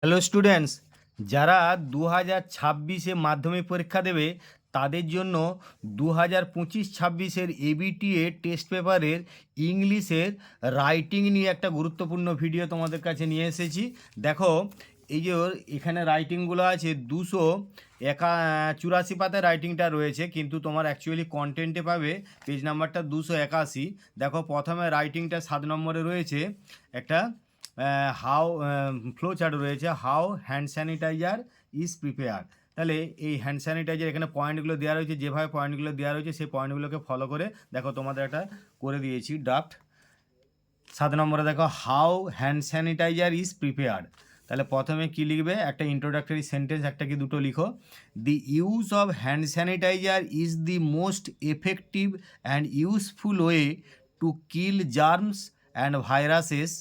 Hello students, যারা 2026-এ মাধ্যমিক পরীক্ষা দেবে তাদের জন্য 2025-26-এর এবিটিএ টেস্ট পেপারের ইংলিশের রাইটিং নিয়ে একটা গুরুত্বপূর্ণ ভিডিও তোমাদের কাছে নিয়ে এসেছি। দেখো, এই যে এখানে রাইটিংগুলো আছে 284 পাতায় রাইটিংটা রয়েছে, কিন্তু তোমার অ্যাকচুয়ালি কন্টেন্টে পাবে পেজ নাম্বারটা 281। দেখো, প্রথমে রাইটিংটা 7 নম্বরে রয়েছে একটা হাউ ফ্লো চার্ট রয়েছে, how hand sanitiser is prepare. তাহলে এই হ্যান্ড স্যানিটাইজার এখানে পয়েন্টগুলো দেওয়া রয়েছে, যেভাবে পয়েন্টগুলো দেওয়া রয়েছে সেই পয়েন্টগুলোকে ফলো করে দেখো তোমাদের একটা করে দিয়েছি ড্রাফট। 7 নম্বরে দেখো, how hand sanitiser is prepared. তাহলে প্রথমে কি লিখবে, একটা ইন্ট্রোডাক্টরি সেন্টেন্স একটা কি দুটো লিখো। The use of hand sanitiser is the most effective and useful way to kill germs and viruses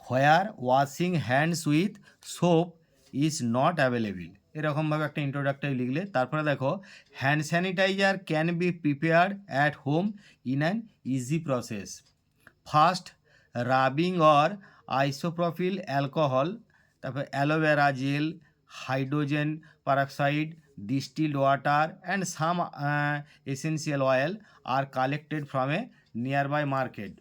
where washing hands with soap is not available. এরকমভাবে একটা ইন্ট্রোডাক্টরি লিখলে তারপরে দেখো, hand sanitiser can be prepared at home in an easy process. First, rubbing or isopropyl alcohol, তারপর aloe vera gel, hydrogen peroxide, distilled water and some essential oil are collected from a nearby market.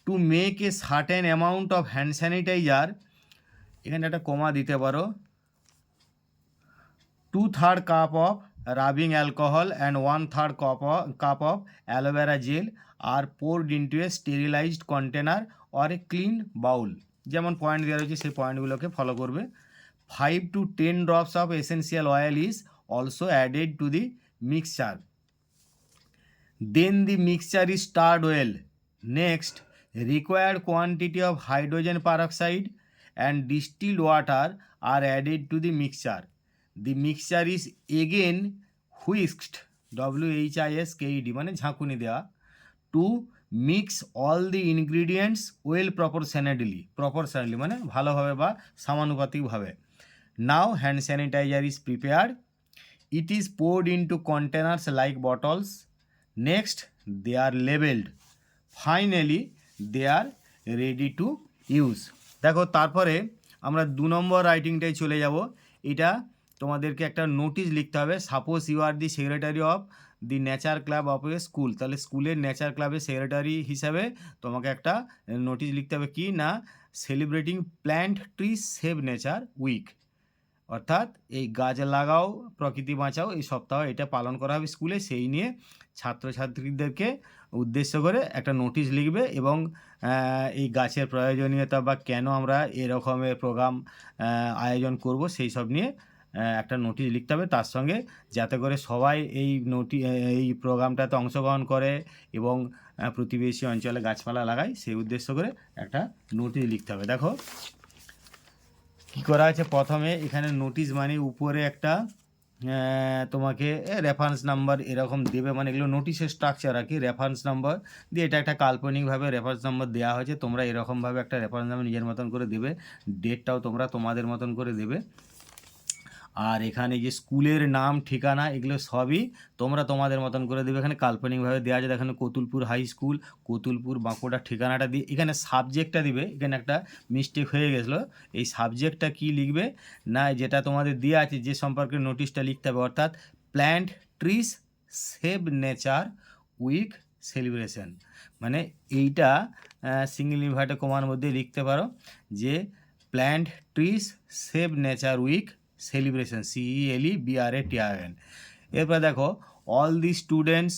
To make a certain amount of hand sanitiser, এখানে একটা comma দিতে পারো, 2/3 cup of rubbing alcohol and 1/3 cup of aloe vera gel are poured into a sterilised container or a clean bowl. যেমন point দেওয়া রয়েছে সেই পয়েন্টগুলোকে follow করবে। 5 to 10 drops of essential oil is also added to the mixture. Then the mixture is stirred well. Next, required quantity of hydrogen peroxide and distilled water are added to the mixture. The mixture is again whisked, whisked মানে ঝাঁকুনি দেওয়া, to mix all the ingredients well proportionally মানে ভালোভাবে বা সমানুপাতিকভাবে। Now hand sanitizer is prepared. It is poured into containers like bottles. Next, they are labeled. Finally, they are ready to use. দেখো, তারপরে আমরা 2 নম্বর রাইটিংটাই চলে যাব। এটা তোমাদেরকে একটা নোটিশ লিখতে হবে। Suppose you are the secretary of the nature club of a school. তাহলে স্কুলের নেচার ক্লাবের সেক্রেটারি হিসাবে তোমাকে একটা নোটিশ লিখতে হবে, কি না, celebrating plant tree save nature week. অর্থাৎ এই গাছ লাগাও প্রকৃতি বাঁচাও এই সপ্তাহ এটা পালন করা হবে স্কুলে, সেই নিয়ে ছাত্রছাত্রীদেরকে উদ্দেশ্য করে একটা নোটিশ লিখবে এবং এই গাছের প্রয়োজনীয়তা বা কেন আমরা এরকমের প্রোগ্রাম আয়োজন করব সেই সব নিয়ে একটা নোটিশ লিখতে হবে। তার সঙ্গে যাতে করে সবাই এই প্রোগ্রামটাতে অংশগ্রহণ করে এবং প্রতিবেশী অঞ্চলে গাছপালা লাগায় সেই উদ্দেশ্য করে একটা নোটিশ লিখতে হবে। দেখো কী করা আছে, প্রথমে এখানে নোটিশ মানে উপরে একটা তোমাকে রেফারেন্স নাম্বার এরকম দেবে, মানে এগুলো নোটিশের স্ট্রাকচার আর কি। রেফারেন্স নাম্বার দিয়ে এটা একটা কাল্পনিকভাবে রেফারেন্স নাম্বার দেওয়া হয়েছে, তোমরা এরকমভাবে একটা রেফারেন্স নাম্বার নিজের মতন করে দেবে, ডেটটাও তোমরা তোমাদের মতন করে দেবে। আর এখানে যে স্কুলের নাম ঠিকানা এগুলো সবই তোমরা তোমাদের মতন করে দেবে। এখানে কাল্পনিকভাবে দেওয়া আছে, এখানে কতুলপুর হাই স্কুল, কতুলপুর বাঁকুড়া ঠিকানাটা দিয়ে এখানে সাবজেক্টটা দিবে। এখানে একটা মিস্টেক হয়ে গেছিলো, এই সাবজেক্টটা কি লিখবে না, যেটা তোমাদের দেওয়া আছে যে সম্পর্কে নোটিশটা লিখতে হবে, অর্থাৎ plant trees save nature week celebration. মানে এইটা সিঙ্গেল ইনভার্টেড কমার মধ্যে লিখতে পারো যে plant trees save nature week celebration, CELEBRATION। এরপর দেখো, all the students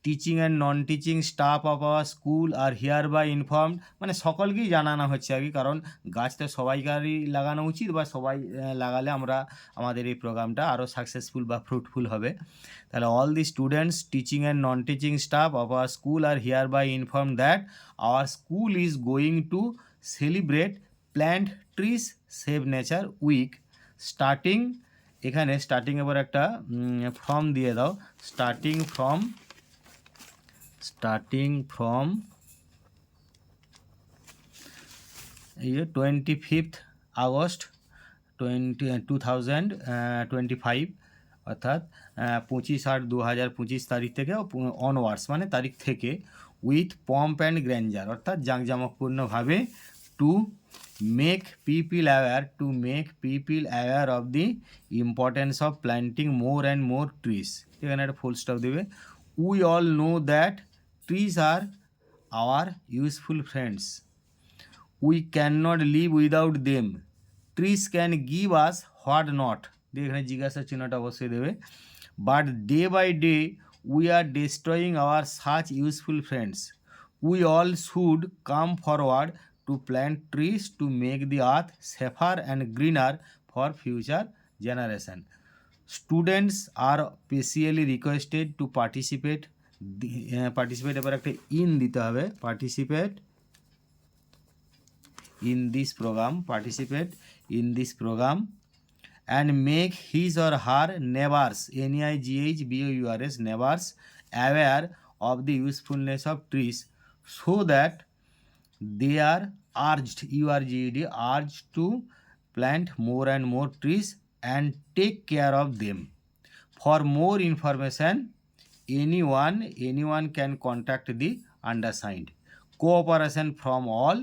teaching and non teaching staff of our school are hereby informed, মানে সকলকেই জানানো হচ্ছে আর কি, কারণ গাছ তো সবাইকারই লাগানো উচিত বা সবাই লাগালে আমাদের এই প্রোগ্রামটা আরও সাকসেসফুল বা ফ্রুটফুল হবে। তাহলে all the students teaching and non teaching staff of our school are hereby inform that our school is going to celebrate plant trees save nature week starting, এখানে স্টার্টিং এবার একটা from দিয়ে দাও, starting from এই যে 25 August 2025, অর্থাৎ 25/8/2025 তারিখ থেকে অনওয়ার্ডস মানে তারিখ থেকে, উইথ পম্প অ্যান্ড গ্র্যান্ডার অর্থাৎ জাঁকজমকপূর্ণভাবে, two to make people aware of the importance of planting more and more trees. এখানে একটা ফুল স্টপ দেবে। We all know that trees are our useful friends. We cannot live without them. Trees can give us what not, এখানে জিজ্ঞাসা চিহ্নটা অবশ্যই দেবে। But day by day we are destroying our such useful friends. We all should come forward to plant trees to make the earth safer and greener for future generation. Students are specially requested to participate এবার একটা in দিতে হবে, participate in this program and make his or her neighbors, NEIGHBOURS, neighbors aware of the usefulness of trees, so that they are urged, urged to plant more and more trees and take care of them. For more information, anyone can contact the undersigned. Cooperation from all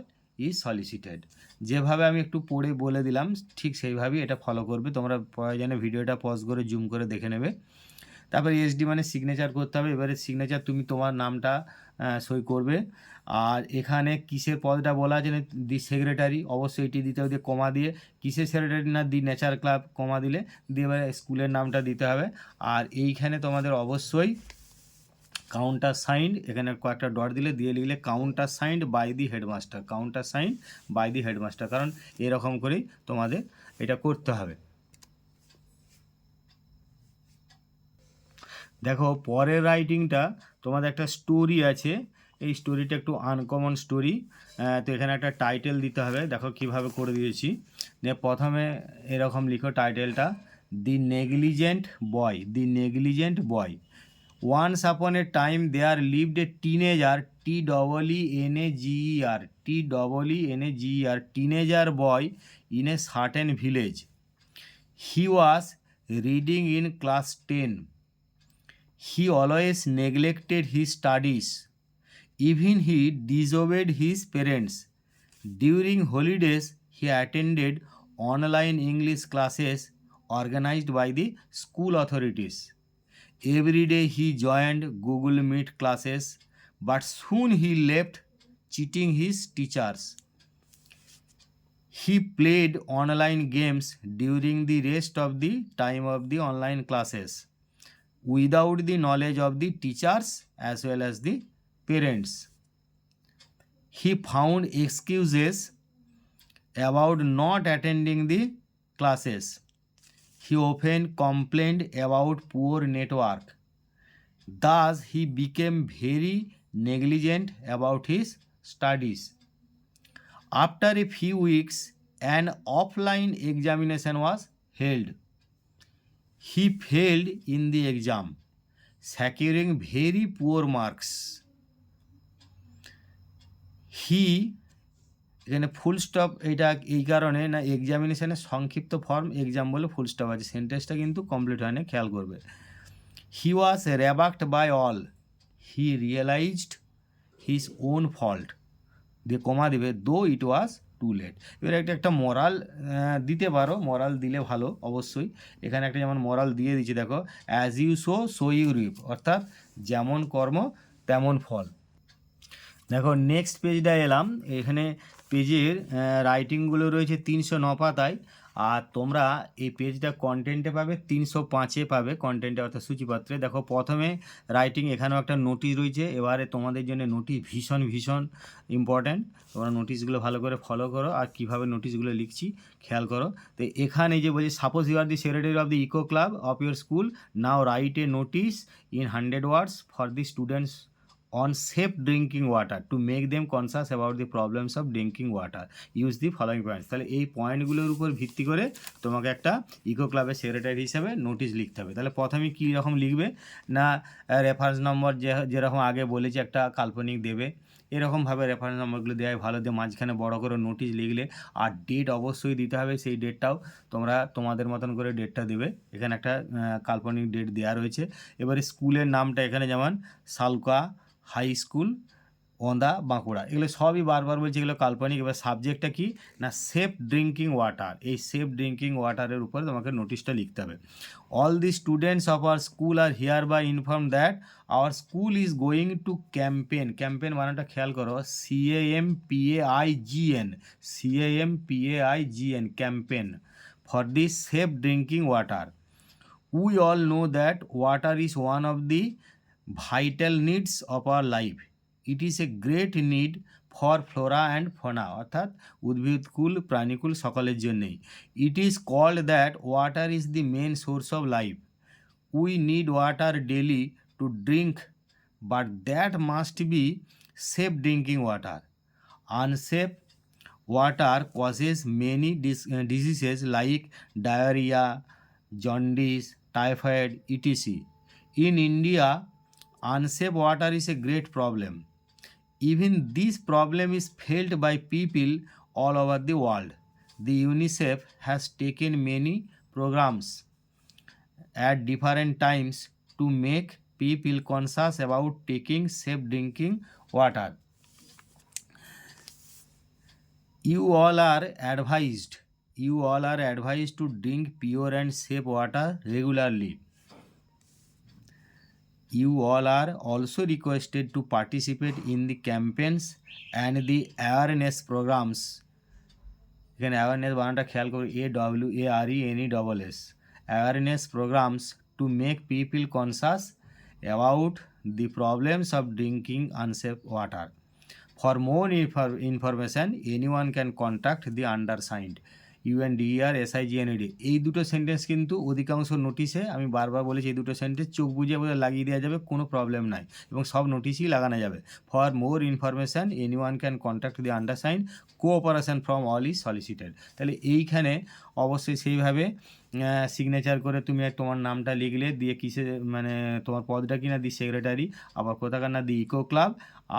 is solicited. যেভাবে আমি একটু পড়ে বলে দিলাম ঠিক সেইভাবেই এটা follow করবে। তোমরা প্রয়োজনে ভিডিওটা পজ করে জুম করে দেখে নেবে। তারপরে এসডি মানে সিগনেচার করতে হবে। এবারে সিগনেচার তুমি তোমার নামটা সই করবে। আর এখানে কিসের পদটা বলা আছে, দি সেক্রেটারি, অবশ্যই এটি দিতে হবে, দিয়ে কমা দিয়ে কিসের সেক্রেটারি না দি নেচার ক্লাব, কমা দিলে দিয়ে এবারে স্কুলের নামটা দিতে হবে। আর এইখানে তোমাদের অবশ্যই কাউন্টার সাইন্ড, এখানে কয়েকটা ডট দিলে দিয়ে লিখলে counter signed by the headmaster, counter signed by the headmaster, কারণ এরকম করেই তোমাদের এটা করতে হবে। দেখো পরের রাইটিংটা তোমাদের একটা স্টোরি আছে, এই স্টোরিটা একটু আনকমন স্টোরি। তো এখানে একটা টাইটেল দিতে হবে, দেখো কিভাবে করে দিয়েছি। যে প্রথমে এরকম লিখো টাইটেলটা, the negligent boy. Once upon a time there lived a teenager, teenager boy in a certain village. He was reading in class 10. He always neglected his studies. Even he disobeyed his parents. During holidays, he attended online English classes organized by the school authorities. Every day he joined Google Meet classes, but soon he left, cheating his teachers. He played online games during the rest of the time of the online classes, without the knowledge of the teachers as well as the parents. He found excuses about not attending the classes. He often complained about poor network. Thus, he became very negligent about his studies. After a few weeks, an offline examination was held. He failed in the exam, securing very poor marks. এখানে full stop, এটা এই কারণে না এক্সামিনেশনের সংক্ষিপ্ত form exam বলে full stop আছে, সেন্টেন্সটা কিন্তু কমপ্লিট হয় না, খেয়াল করবে। He was rebuked by all, he realised his own fault, দিয়ে কমা দেবে, দো ইট ওয়াজ টু লেট। এবার একটা মোরাল দিতে পারো, মোরাল দিলে ভালো অবশ্যই। এখানে একটা যেমন মোরাল দিয়ে দিচ্ছি দেখো, as you sow you reap, অর্থাৎ যেমন কর্ম তেমন ফল। দেখো নেক্সট পেজটা এলাম, এখানে পেজের রাইটিংগুলো রয়েছে 309 পাতায়, আর তোমরা এই পেজটা কন্টেন্টে পাবে 305-এ পাবে, কন্টেন্টে অর্থাৎ সূচিপত্রে। দেখো প্রথমে রাইটিং, এখানেও একটা নোটিশ রয়েছে। এবারে তোমাদের জন্য নোটিশ ভীষণ ইম্পর্ট্যান্ট, তোমরা নোটিশগুলো ভালো করে ফলো করো, আর কীভাবে নোটিশগুলো লিখছি খেয়াল করো। তো এখানে যে বলছে, suppose you are the secretary of the eco club of your school, now write a notice in 100 words for the students on safe drinking water to make them conscious about the problems of drinking water. Use the following points. তাহলে এই পয়েন্টগুলোর উপর ভিত্তি করে তোমাকে একটা eco ক্লাবের secretary হিসেবে notice লিখতে হবে। তাহলে প্রথমে কী রকম লিখবে না, রেফারেন্স নম্বর যেরকম আগে বলেছি একটা কাল্পনিক দেবে, এরকমভাবে রেফারেন্স নম্বরগুলো দেওয়া ভালো, দিয়ে মাঝখানে বড় করে নোটিশ লিখলে, আর ডেট অবশ্যই দিতে হবে, সেই ডেটটাও তোমরা তোমাদের মতন করে ডেটটা দেবে। এখানে একটা কাল্পনিক ডেট দেওয়া রয়েছে। এবারে স্কুলের নামটা এখানে যেমন সালকা হাই স্কুল, ওঁদা বাঁকুড়া, এগুলো সবই বারবার বলছি এগুলো কাল্পনিক। এবার সাবজেক্টটা কি না সেফ ড্রিঙ্কিং ওয়াটার, এই সেফ ড্রিঙ্কিং ওয়াটারের উপরে তোমাকে নোটিশটা লিখতে হবে। All the students of our school are hereby inform that our school is going to campaign, campaign মানেটা খেয়াল করো, CAMPAIGN, CAMPAIGN, campaign for the safe drinking water. We all know that water is one of the vital needs of our life. It is a great need for flora and fauna, অর্থাৎ উদ্ভিদকুল প্রাণীকুল সকলের জন্যই। It is called that water is the main source of life. We need water daily to drink, but that must be safe drinking water. Unsafe water causes many diseases like diarrhea, jaundice, typhoid, etc. In India, unsafe water is a great problem. Even this problem is felt by people all over the world. The UNICEF has taken many programs at different times to make people conscious about taking safe drinking water. You all are advised to drink pure and safe water regularly. You all are also requested to participate in the campaigns and the awareness programs. এখানে awareness বানানটা খেয়াল করো, AWARENESS, awareness programs to make people conscious about the problems of drinking unsafe water. For more information, anyone can contact the undersigned, UNDER SIGNED। এই দুটো sentence কিন্তু অধিকাংশ নোটিশে, আমি বারবার বলেছি এই দুটো সেন্টেন্স চোখ বুঝে লাগিয়ে দেওয়া যাবে, কোনো প্রবলেম নাই, এবং সব নোটিশই লাগানো যাবে। For more information anyone can contact the undersigned, cooperation from all is সলিসিটেড। তাহলে এইখানে অবশ্যই সেইভাবে সিগনেচার করে তুমি তোমার নামটা লিখলে, দিয়ে কিসে মানে তোমার পদটা কিনা দি সেক্রেটারি, আবার কোথাকার না দি ইকো ক্লাব,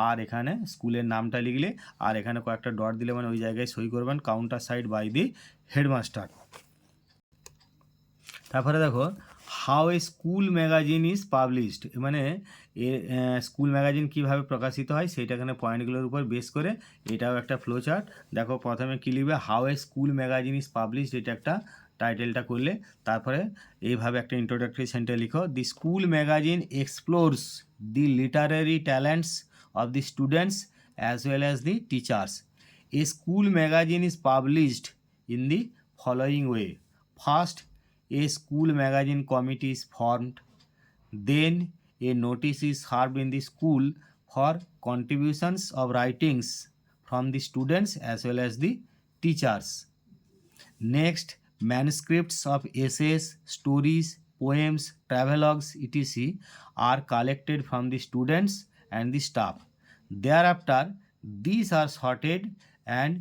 আর এখানে স্কুলের নামটা লিখলে, আর এখানে কয়েকটা ডট দিলে মানে ওই জায়গায় সই করবেন, counter signed by the headmaster. তারপরে দেখো how a school magazine is published, মানে স্কুল ম্যাগাজিন কীভাবে প্রকাশিত হয় সেইটা এখানে পয়েন্টগুলোর উপর বেস করে এটাও একটা ফ্লো চার্ট। দেখো প্রথমে কী লিখবে, how a school magazine is published, এটা একটা টাইটেলটা করলে, তারপরে এইভাবে একটা ইন্ট্রোডাক্টরি সেন্টেন্স লিখো, the school magazine explores the Literary talents of the students as well as the teachers. A school magazine is published in the following way. First, a school magazine committee is formed. Then, a notice is served in the school for contributions of writings from the students as well as the teachers. Next, manuscripts of essays, stories, poems, travelogues, etc. are collected from the students and the staff. Thereafter, these are sorted and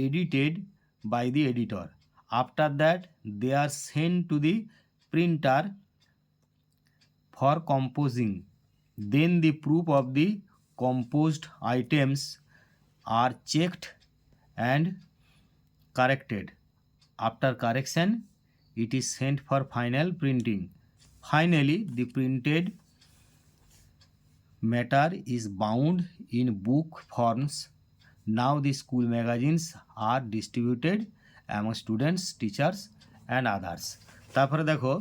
edited by the editor. After that, they are sent to the printer for composing. Then the proof of the composed items are checked and corrected. After correction, it is sent for final printing. Finally, the printed matter is bound in book forms. Now the school magazines are distributed among students, teachers and others. তারপরে দেখো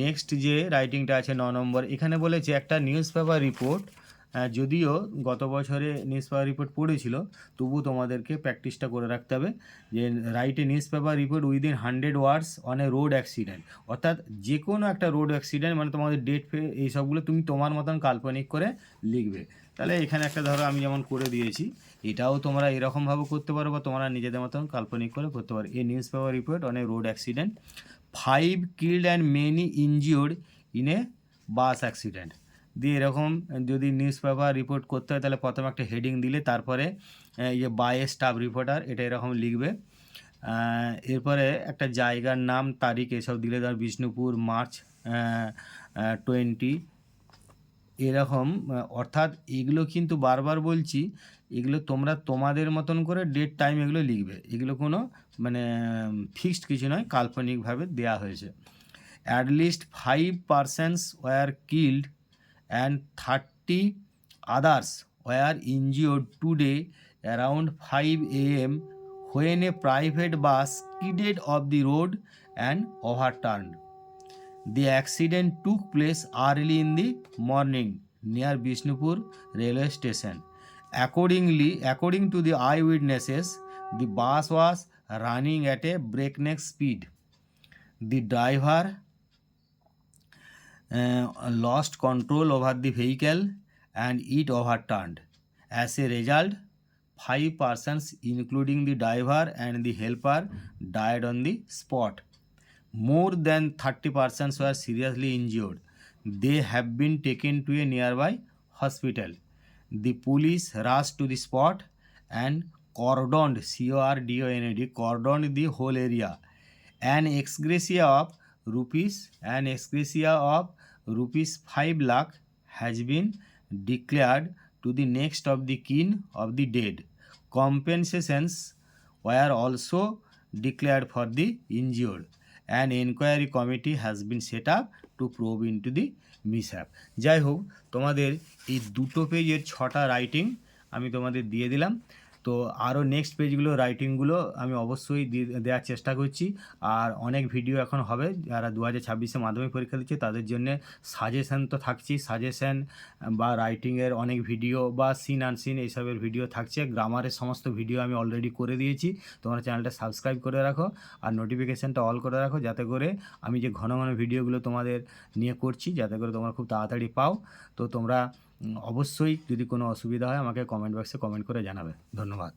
next যে রাইটিংটা আছে 9 নম্বর, এখানে বলেছে একটা news paper report, যদিও গত বছরে নিউজ পেপার রিপোর্ট পড়েছিল, তবু তোমাদেরকে প্র্যাকটিসটা করে রাখতে হবে যে write a newspaper report within 100 words on a road accident. অর্থাৎ যে কোনো একটা রোড অ্যাক্সিডেন্ট, মানে তোমাদের ডেট এই সবগুলো তুমি তোমার মতন কাল্পনিক করে লিখবে। তাহলে এখানে একটা ধরো আমি যেমন করে দিয়েছি, এটাও তোমরা এরকমভাবে করতে পারো বা তোমরা নিজেদের মতন কাল্পনিক করে করতে পারো। A newspaper report on a road accident, 5 killed and many injured in a bus accident দিয়ে এরকম যদি নিউজ পেপার রিপোর্ট করতে হয় তাহলে প্রথমে একটা হেডিং দিলে, তারপরে ইয়ে বাই এ স্টাফ রিপোর্টার, এটা এরকম লিখবে। এরপরে একটা জায়গার নাম, তারিখ এসব দিলে, ধর বিষ্ণুপুর মার্চ 20 এরকম। অর্থাৎ এগুলো কিন্তু বারবার বলছি, এগুলো তোমরা তোমাদের মতন করে ডেট টাইম এগুলো লিখবে, এগুলো কোনো মানে ফিক্সড কিছু নয়, কাল্পনিকভাবে দেয়া হয়েছে। At least 5 persons were killed and 30 others were injured today around 5 a.m. when a private bus skidded off the road and overturned. The accident took place early in the morning near Bishnupur railway station. According to the eyewitnesses, the bus was running at a breakneck speed. The driver lost control over the vehicle and it overturned. As a result, 5 persons, including the driver and the helper, died on the spot. More than 30 persons were seriously injured. They have been taken to a nearby hospital. The police rushed to the spot and cordoned, cordoned the whole area. An ex gratia of rupees 5 lakh has been declared to the next of the kin of the dead. Compensations were also declared for the injured. An inquiry committee has been set up to probe into the mishap. যাই হোক, তোমাদের এই দুটো পেজের 6টা writing আমি তোমাদের দিয়ে দিলাম। তো আরও নেক্সট পেজগুলো রাইটিংগুলো আমি অবশ্যই দেওয়ার চেষ্টা করছি। আর অনেক ভিডিও এখন হবে, যারা 2026-এ মাধ্যমিক পরীক্ষা দিচ্ছে তাদের জন্য সাজেশান তো থাকছেই, সাজেশান বা রাইটিংয়ের অনেক ভিডিও বা সিন আনসিন এইসবের ভিডিও থাকছে। গ্রামারের সমস্ত ভিডিও আমি অলরেডি করে দিয়েছি। তোমরা চ্যানেলটা সাবস্ক্রাইব করে রাখো আর নোটিফিকেশানটা অল করে রাখো, যাতে করে আমি যে ঘন ঘন ভিডিওগুলো তোমাদের নিয়ে করছি যাতে করে তোমরা খুব তাড়াতাড়ি পাও। তো তোমরা অবশ্যই যদি কোনো অসুবিধা হয় আমাকে কমেন্ট বক্সে কমেন্ট করে জানাবে। ধন্যবাদ।